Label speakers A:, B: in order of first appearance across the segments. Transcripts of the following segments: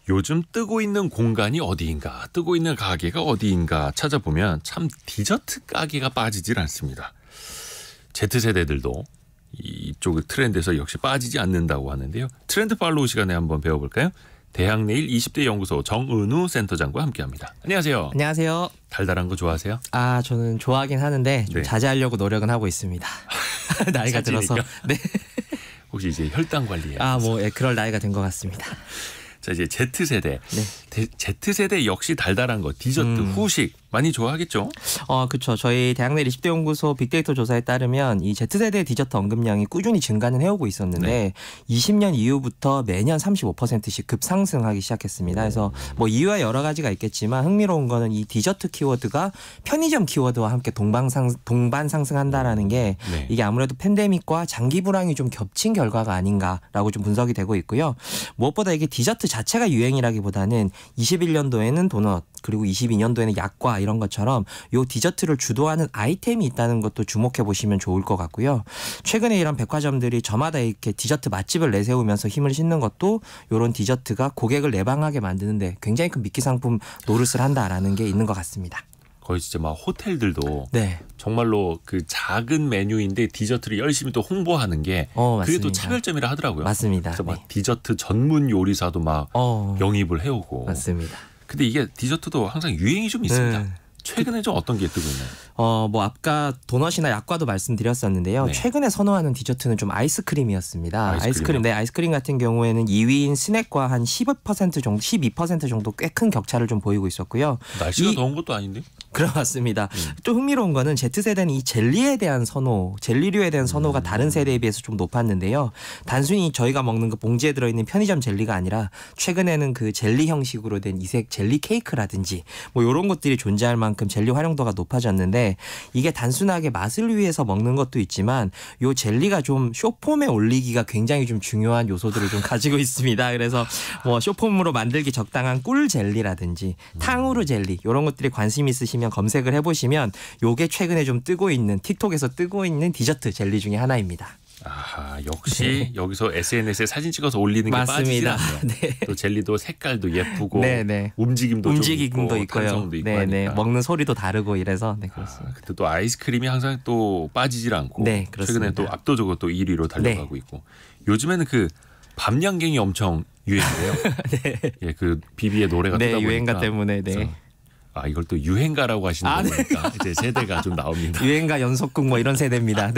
A: 요즘 뜨고 있는 공간이 어디인가, 뜨고 있는 가게가 어디인가 찾아보면 참 디저트 가게가 빠지질 않습니다. Z세대들도 이쪽 트렌드에서 역시 빠지지 않는다고 하는데요. 트렌드 팔로우 시간에 한번 배워볼까요? 대학내일 20대 연구소 정은우 센터장과 함께합니다. 안녕하세요.
B: 안녕하세요.
A: 달달한 거 좋아하세요?
B: 저는 좋아하긴 하는데 좀 자제하려고 노력은 하고 있습니다. 나이가 들어서. 네.
A: 혹시 이제 혈당 관리해요?
B: 그럴 나이가 된 것 같습니다.
A: 자, 이제 Z세대. 네. Z세대 역시 달달한 거, 디저트, 후식 많이 좋아하겠죠?
B: 그렇죠. 저희 대학내일 20대 연구소 빅데이터 조사에 따르면 이 Z세대 디저트 언급량이 꾸준히 증가는 해오고 있었는데 20년 이후부터 매년 35%씩 급상승하기 시작했습니다. 그래서 이유와 여러 가지가 있겠지만 흥미로운 거는 이 디저트 키워드가 편의점 키워드와 함께 동반 상승한다라는 게 이게 아무래도 팬데믹과 장기 불황이 좀 겹친 결과가 아닌가라고 좀 분석이 되고 있고요. 무엇보다 이게 디저트 자체가 유행이라기보다는 21년도에는 도넛 그리고 22년도에는 약과 이런 것처럼 요 디저트를 주도하는 아이템이 있다는 것도 주목해 보시면 좋을 것 같고요. 최근에 이런 백화점들이 저마다 이렇게 디저트 맛집을 내세우면서 힘을 싣는 것도 이런 디저트가 고객을 내방하게 만드는데 굉장히 큰 미끼 상품 노릇을 한다라는 게 있는 것 같습니다.
A: 거의 진짜 막 호텔들도 정말로 그 작은 메뉴인데 디저트를 열심히 또 홍보하는 게 그게 또 차별점이라 하더라고요.
B: 맞습니다.
A: 그래서 막 디저트 전문 요리사도 막 영입을 해오고.
B: 맞습니다.
A: 근데 이게 디저트도 항상 유행이 좀 있습니다. 최근에 좀 어떤 게 뜨고 있나요?
B: 아까 도넛이나 약과도 말씀드렸었는데요. 최근에 선호하는 디저트는 좀 아이스크림이었습니다. 아이스크림 같은 경우에는 2위인 스낵과 한 15% 정도, 12% 정도 꽤 큰 격차를 좀 보이고 있었고요.
A: 날씨가 더운 것도 아닌데?
B: 그렇습니다. 좀 흥미로운 거는 Z세대는 이 젤리에 대한 젤리류에 대한 선호가 다른 세대에 비해서 좀 높았는데요. 단순히 저희가 먹는 그 봉지에 들어있는 편의점 젤리가 아니라 최근에는 그 젤리 형식으로 된 이색 젤리 케이크라든지 이런 것들이 존재할 만큼 젤리 활용도가 높아졌는데 이게 단순하게 맛을 위해서 먹는 것도 있지만 요 젤리가 좀 쇼폼에 올리기가 굉장히 좀 중요한 요소들을 좀 가지고 있습니다. 그래서 쇼폼으로 만들기 적당한 꿀 젤리라든지 탕후루 젤리 이런 것들이 관심 있으시면 검색을 해보시면 요게 최근에 좀 틱톡에서 뜨고 있는 디저트 젤리 중에 하나입니다.
A: 역시 여기서 SNS에 사진 찍어서 올리는 게 빠지지 않네요. 또 젤리도 색깔도 예쁘고 움직임도 있고요. 탄성도 있고 하니까.
B: 먹는 소리도 다르고 이래서 그렇습니다.
A: 근데 또 아이스크림이 항상 또 빠지질 않고 최근에 또 압도적으로 또 1위로 달려가고 있고 요즘에는 그 밤양갱이 엄청 유행이에요. 그 비비의 노래가 뜨다 보니까
B: 유행가 때문에
A: 이걸 또 유행가라고 하시는 거니까 이제 세대가 좀 나옵니다.
B: 유행가 연속극 이런 세대입니다.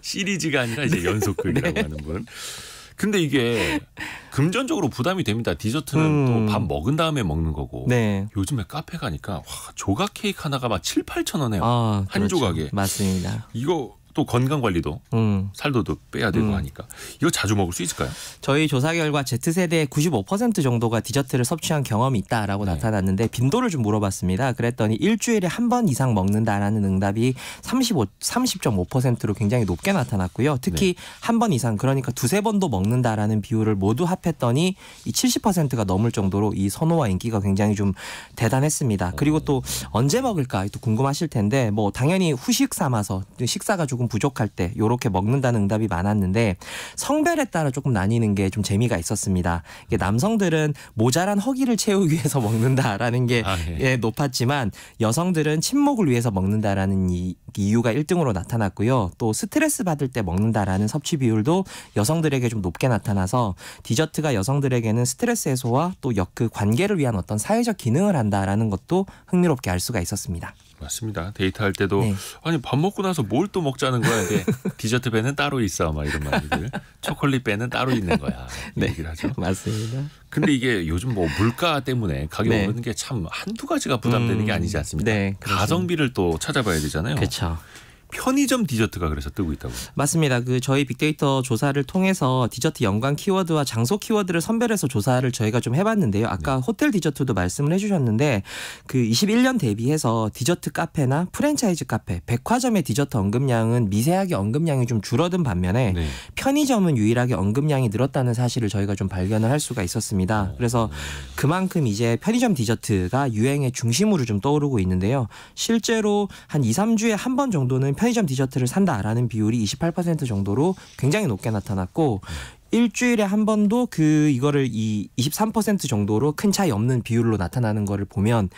A: 시리즈가 아니라 이제 연속극이라고 하는 분. 근데 이게 금전적으로 부담이 됩니다. 디저트는 또 밥 먹은 다음에 먹는 거고. 요즘에 카페 가니까 조각 케이크 하나가 막 7-8천 원이에요. 한 조각에.
B: 맞습니다.
A: 이거 또 건강 관리도 살도 빼야 되고 하니까 이거 자주 먹을 수 있을까요?
B: 저희 조사 결과 Z세대의 95% 정도가 디저트를 섭취한 경험이 있다라고 나타났는데 빈도를 좀 물어봤습니다. 그랬더니 일주일에 한 번 이상 먹는다라는 응답이 30.5%로 굉장히 높게 나타났고요. 특히 한 번 이상 그러니까 두세 번도 먹는다라는 비율을 모두 합했더니 이 70%가 넘을 정도로 이 선호와 인기가 굉장히 좀 대단했습니다. 그리고 또 언제 먹을까 또 궁금하실 텐데 당연히 후식 삼아서 식사가 조금 부족할 때 이렇게 먹는다는 응답이 많았는데 성별에 따라 조금 나뉘는 게 좀 재미가 있었습니다. 이게 남성들은 모자란 허기를 채우기 위해서 먹는다라는 게 높았지만 여성들은 친목을 위해서 먹는다라는 이유가 1등으로 나타났고요. 또 스트레스 받을 때 먹는다라는 섭취 비율도 여성들에게 좀 높게 나타나서 디저트가 여성들에게는 스트레스 해소와 또 그 관계를 위한 어떤 사회적 기능을 한다라는 것도 흥미롭게 알 수가 있었습니다.
A: 맞습니다. 데이트할 때도 아니 밥 먹고 나서 뭘 또 먹자는 거야. 근데 디저트 배는 따로 있어. 막 이런 말들. 초콜릿 배는 따로 있는 거야. 얘기를 하죠.
B: 맞습니다.
A: 근데 이게 요즘 물가 때문에 가격 오르는 게 참 한두 가지가 부담되는 게 아니지 않습니까? 가성비를 또 찾아봐야 되잖아요.
B: 그렇죠.
A: 편의점 디저트가 그래서 뜨고 있다고.
B: 맞습니다. 저희 빅데이터 조사를 통해서 디저트 연관 키워드와 장소 키워드를 선별해서 조사를 저희가 좀 해봤는데요. 아까 호텔 디저트도 말씀을 해주셨는데 21년 대비해서 디저트 카페나 프랜차이즈 카페, 백화점의 디저트 언급량은 미세하게 언급량이 좀 줄어든 반면에 편의점은 유일하게 언급량이 늘었다는 사실을 저희가 좀 발견을 할 수가 있었습니다. 그래서 그만큼 이제 편의점 디저트가 유행의 중심으로 좀 떠오르고 있는데요. 실제로 한 2-3주에 한 번 정도는 편의점 디저트를 산다라는 비율이 28% 정도로 굉장히 높게 나타났고 일주일에 한 번도 이거를 이 23% 정도로 큰 차이 없는 비율로 나타나는 거를 보면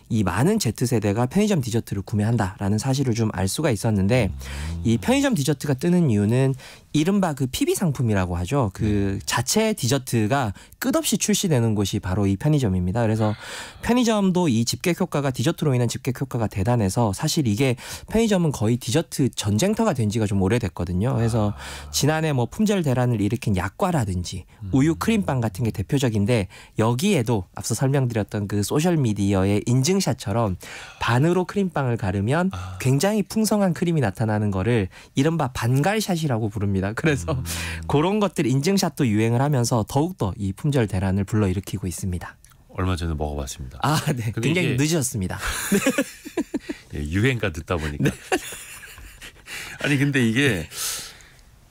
B: 이 많은 Z세대가 편의점 디저트를 구매한다라는 사실을 좀 알 수가 있었는데 이 편의점 디저트가 뜨는 이유는 이른바 그 PB 상품이라고 하죠. 그 자체 디저트가 끝없이 출시되는 곳이 바로 이 편의점입니다. 그래서 편의점도 이 집객 효과가 디저트로 인한 집객 효과가 대단해서 사실 이게 편의점은 거의 디저트 전쟁터가 된 지가 좀 오래됐거든요. 그래서 지난해 뭐 품절 대란을 일으킨 약과라든지 우유 크림빵 같은 게 대표적인데 여기에도 앞서 설명드렸던 그 소셜미디어의 인증샷처럼 반으로 크림빵을 가르면 굉장히 풍성한 크림이 나타나는 거를 이른바 반갈샷이라고 부릅니다. 그래서 그런 것들 인증샷도 유행을 하면서 더욱더 이 품절 대란을 불러일으키고 있습니다.
A: 얼마 전에 먹어봤습니다.
B: 아, 네. 굉장히 늦으셨습니다.
A: 예, 유행가 듣다 보니까. 네. 아니 근데 이게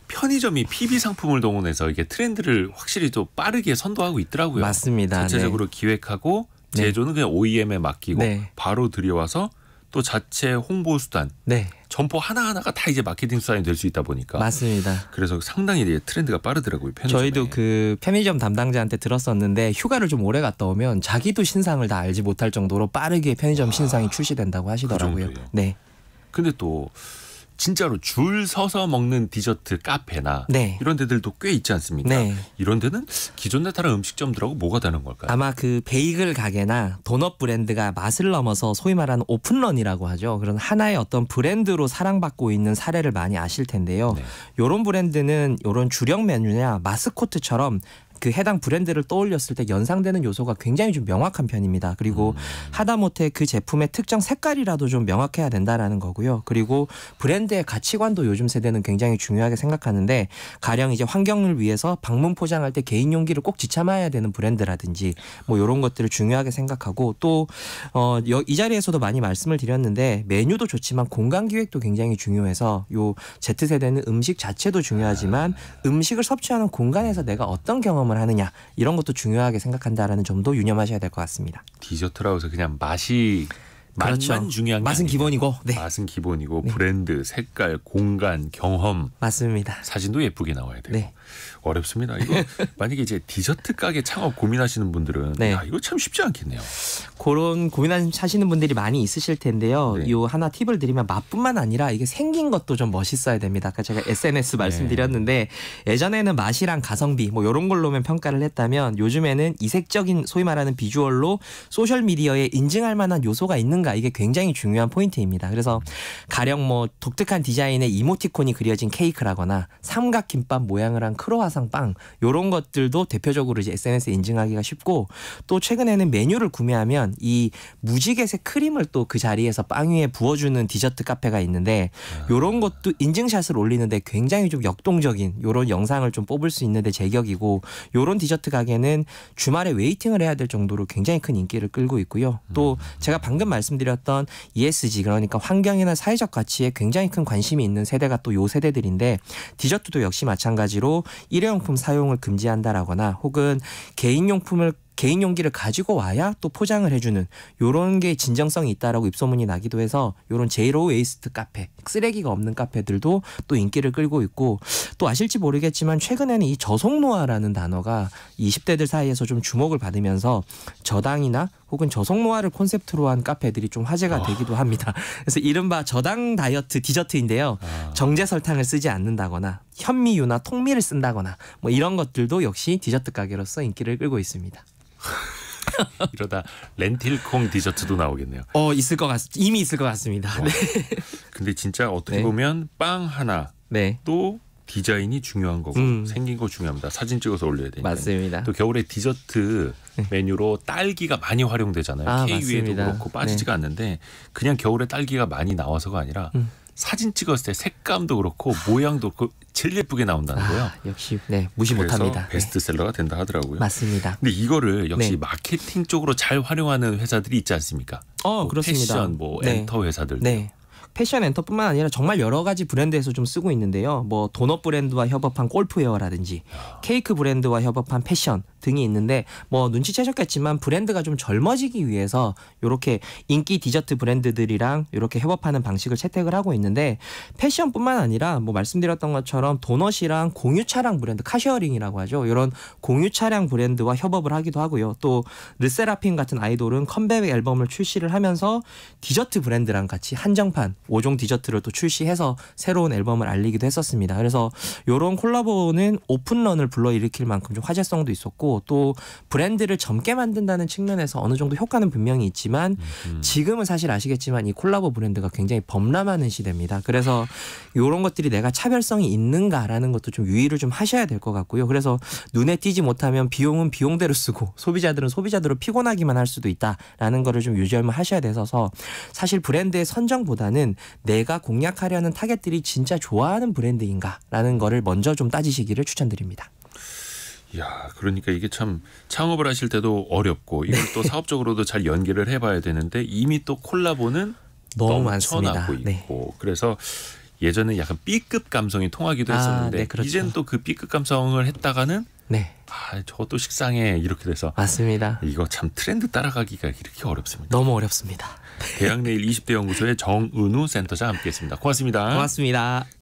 A: 편의점이 PB 상품을 동원해서 이게 트렌드를 확실히 또 빠르게 선도하고 있더라고요.
B: 맞습니다.
A: 자체적으로
B: 네.
A: 기획하고 제조는 그냥 OEM에 맡기고
B: 네.
A: 바로 들여와서 또 자체 홍보 수단,
B: 네.
A: 점포 하나하나가 다 이제 마케팅 수단이 될 수 있다 보니까.
B: 맞습니다.
A: 그래서 상당히 이제 트렌드가 빠르더라고요. 편의점에.
B: 저희도 그 편의점 담당자한테 들었었는데 휴가를 좀 오래 갔다 오면 자기도 신상을 다 알지 못할 정도로 빠르게 편의점 신상이 출시된다고 하시더라고요.
A: 그 정도예요?
B: 네.
A: 근데 또 진짜로 줄 서서 먹는 디저트 카페나
B: 네.
A: 이런 데들도 꽤 있지 않습니까?
B: 네.
A: 이런 데는 기존에 다른 음식점들하고 뭐가 다른 걸까요?
B: 아마 그 베이글 가게나 도넛 브랜드가 맛을 넘어서 소위 말하는 오픈런이라고 하죠. 그런 하나의 어떤 브랜드로 사랑받고 있는 사례를 많이 아실 텐데요.
A: 네.
B: 이런 브랜드는 이런 주력 메뉴냐 마스코트처럼 그 해당 브랜드를 떠올렸을 때 연상되는 요소가 굉장히 좀 명확한 편입니다. 그리고 하다못해 그 제품의 특정 색깔이라도 좀 명확해야 된다라는 거고요. 그리고 브랜드의 가치관도 요즘 세대는 굉장히 중요하게 생각하는데 가령 이제 환경을 위해서 방문 포장할 때 개인 용기를 꼭 지참해야 되는 브랜드라든지 뭐 이런 것들을 중요하게 생각하고 또 이 자리에서도 많이 말씀을 드렸는데 메뉴도 좋지만 공간 기획도 굉장히 중요해서 요 Z세대는 음식 자체도 중요하지만 음식을 섭취하는 공간에서 내가 어떤 경험을 하느냐 이런 것도 중요하게 생각한다라는 점도 유념하셔야 될 것 같습니다.
A: 디저트라고 해서 그냥 맛이
B: 그렇죠.
A: 맛만 중요한 게
B: 맛은
A: 아니고
B: 기본이고 네.
A: 맛은 기본이고
B: 네.
A: 브랜드, 색깔, 공간, 경험
B: 맞습니다.
A: 사진도 예쁘게 나와야 되고
B: 네.
A: 어렵습니다. 이거 만약에 이제 디저트 가게 창업 고민하시는 분들은
B: 네.
A: 야, 이거 참 쉽지 않겠네요.
B: 그런 고민하시는 분들이 많이 있으실 텐데요.
A: 네.
B: 요 하나 팁을 드리면 맛뿐만 아니라 이게 생긴 것도 좀 멋있어야 됩니다. 아까 제가 SNS 말씀드렸는데 예전에는 맛이랑 가성비 뭐 이런 걸로만 평가를 했다면 요즘에는 이색적인 소위 말하는 비주얼로 소셜 미디어에 인증할 만한 요소가 있는가 이게 굉장히 중요한 포인트입니다. 그래서 가령 뭐 독특한 디자인의 이모티콘이 그려진 케이크라거나 삼각김밥 모양을 한 크로와상 빵 이런 것들도 대표적으로 이제 SNS에 인증하기가 쉽고 또 최근에는 메뉴를 구매하면 이 무지개색 크림을 또 그 자리에서 빵 위에 부어주는 디저트 카페가 있는데 이런 것도 인증샷을 올리는데 굉장히 좀 역동적인 이런 영상을 좀 뽑을 수 있는데 제격이고 이런 디저트 가게는 주말에 웨이팅을 해야 될 정도로 굉장히 큰 인기를 끌고 있고요. 또 제가 방금 말씀드렸던 ESG 그러니까 환경이나 사회적 가치에 굉장히 큰 관심이 있는 세대가 또 요 세대들인데 디저트도 역시 마찬가지로 일회용품 사용을 금지한다라거나 혹은 개인 용기를 가지고 와야 또 포장을 해주는 요런 게 진정성이 있다라고 입소문이 나기도 해서 요런 제로 웨이스트 카페, 쓰레기가 없는 카페들도 또 인기를 끌고 있고 또 아실지 모르겠지만 최근에는 이 저속노화라는 단어가 20대들 사이에서 좀 주목을 받으면서 저당이나 혹은 저속노화를 콘셉트로 한 카페들이 좀 화제가 되기도 합니다. 그래서 이른바 저당 다이어트 디저트인데요. 정제 설탕을 쓰지 않는다거나 현미유나 통밀을 쓴다거나 뭐 이런 것들도 역시 디저트 가게로서 인기를 끌고 있습니다.
A: 이러다 렌틸콩 디저트도 나오겠네요.
B: 이미 있을 것 같습니다. 네.
A: 근데 진짜 어떻게
B: 네.
A: 보면 빵 하나
B: 네.
A: 또 디자인이 중요한 거고 생긴 거 중요합니다. 사진 찍어서 올려야 되니까.
B: 맞습니다.
A: 또 겨울에 디저트 메뉴로 딸기가 많이 활용되잖아요. 케이크 위에도
B: 맞습니다.
A: 그렇고 빠지지가 않는데 그냥 겨울에 딸기가 많이 나와서가 아니라 사진 찍었을 때 색감도 그렇고 모양도 그렇고 제일 예쁘게 나온다는 거예요.
B: 역시 무시
A: 그래서
B: 못합니다.
A: 베스트셀러가 된다 하더라고요.
B: 맞습니다.
A: 근데 이거를 역시
B: 네.
A: 마케팅 쪽으로 잘 활용하는 회사들이 있지 않습니까?
B: 그렇습니다.
A: 패션, 엔터 회사들.
B: 네. 패션 엔터뿐만 아니라 정말 여러 가지 브랜드에서 좀 쓰고 있는데요. 뭐 도넛 브랜드와 협업한 골프웨어라든지 케이크 브랜드와 협업한 패션, 등이 있는데 뭐 눈치채셨겠지만 브랜드가 좀 젊어지기 위해서 이렇게 인기 디저트 브랜드들이랑 이렇게 협업하는 방식을 채택을 하고 있는데 패션뿐만 아니라 뭐 말씀드렸던 것처럼 도넛이랑 공유 차량 브랜드 카쉐어링이라고 하죠. 이런 공유 차량 브랜드와 협업을 하기도 하고요. 또 르세라핌 같은 아이돌은 컴백 앨범을 출시를 하면서 디저트 브랜드랑 같이 한정판 5종 디저트를 또 출시해서 새로운 앨범을 알리기도 했었습니다. 그래서 이런 콜라보는 오픈런을 불러일으킬 만큼 좀 화제성도 있었고 또 브랜드를 젊게 만든다는 측면에서 어느 정도 효과는 분명히 있지만 지금은 사실 아시겠지만 이 콜라보 브랜드가 굉장히 범람하는 시대입니다. 그래서 이런 것들이 내가 차별성이 있는가라는 것도 좀 유의를 좀 하셔야 될 것 같고요. 그래서 눈에 띄지 못하면 비용은 비용대로 쓰고 소비자들은 소비자대로 피곤하기만 할 수도 있다라는 거를 좀 유념하셔야 돼서 사실 브랜드의 선정보다는 내가 공략하려는 타겟들이 진짜 좋아하는 브랜드인가라는 거를 먼저 좀 따지시기를 추천드립니다.
A: 야, 그러니까 이게 참 창업을 하실 때도 어렵고 이걸 또 사업적으로도 잘 연계를 해봐야 되는데 이미 또 콜라보는
B: 너무 많습니다.
A: 넘쳐나고 있고 그래서 예전에 약간 B급 감성이 통하기도 했었는데
B: 네, 그렇죠.
A: 이제는 또 그 B급 감성을 했다가는
B: 네.
A: 저것도 식상해 이렇게 돼서
B: 맞습니다.
A: 이거 참 트렌드 따라가기가 이렇게 어렵습니다.
B: 너무 어렵습니다.
A: 대학내일 20대 연구소의 정은우 센터장 함께했습니다. 고맙습니다.
B: 고맙습니다.